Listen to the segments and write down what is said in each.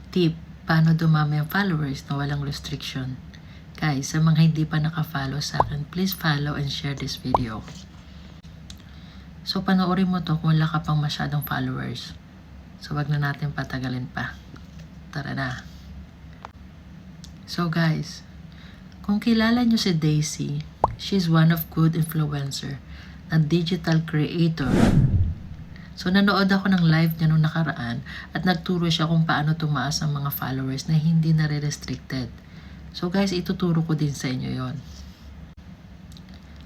tip paano dumami ang followers na walang restriction. Guys, sa mga hindi pa naka-follow sa akin, please follow and share this video. So, panoorin mo to kung wala ka pang masyadong followers. So, wag na natin patagalin pa. Tara na. So, guys, kung kilala nyo si Daisy, she's one of good influencer na digital creator. So, nanood ako ng live niya nung nakaraan at nagturo siya kung paano tumaas ang mga followers na hindi nare-restricted. So, guys, ituturo ko din sa inyo yon.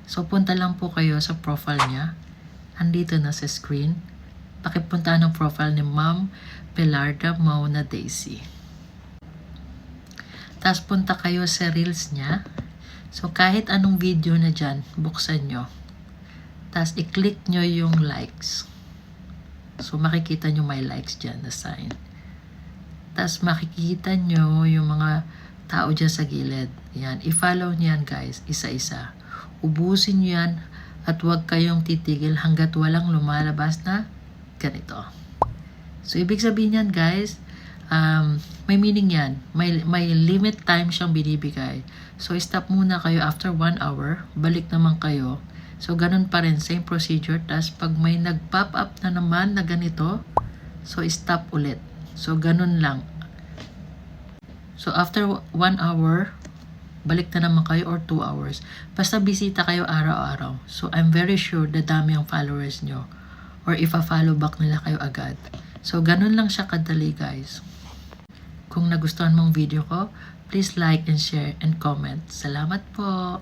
So, punta lang po kayo sa profile niya. Andito na sa screen. Pakipunta ng profile ni Ma'am Belarda Mauna Daisy. Tapos punta kayo sa reels niya. So kahit anong video na dyan, buksan nyo. Tapos i-click nyo yung likes. So makikita nyo may likes dyan na sign. Tapos makikita nyo yung mga tao dyan sa gilid. Yan. I-follow nyo yan, guys. Isa-isa. Ubusin nyo yan. At huwag kayong titigil hanggat walang lumalabas na ganito. So, ibig sabihin yan, guys, may meaning yan. May limit time siyang binibigay. So, stop muna kayo after 1 hour. Balik naman kayo. So, ganun pa rin. Same procedure. Tapos, pag may nag-pop up na naman na ganito, so, stop ulit. So, ganun lang. So, after 1 hour, balik na naman kayo or 2 hours. Basta bisita kayo araw-araw. So, I'm very sure na dami ang followers nyo. Or ipa-follow back nila kayo agad. So, ganun lang siya kadali, guys. Kung nagustuhan mong video ko, please like and share and comment. Salamat po!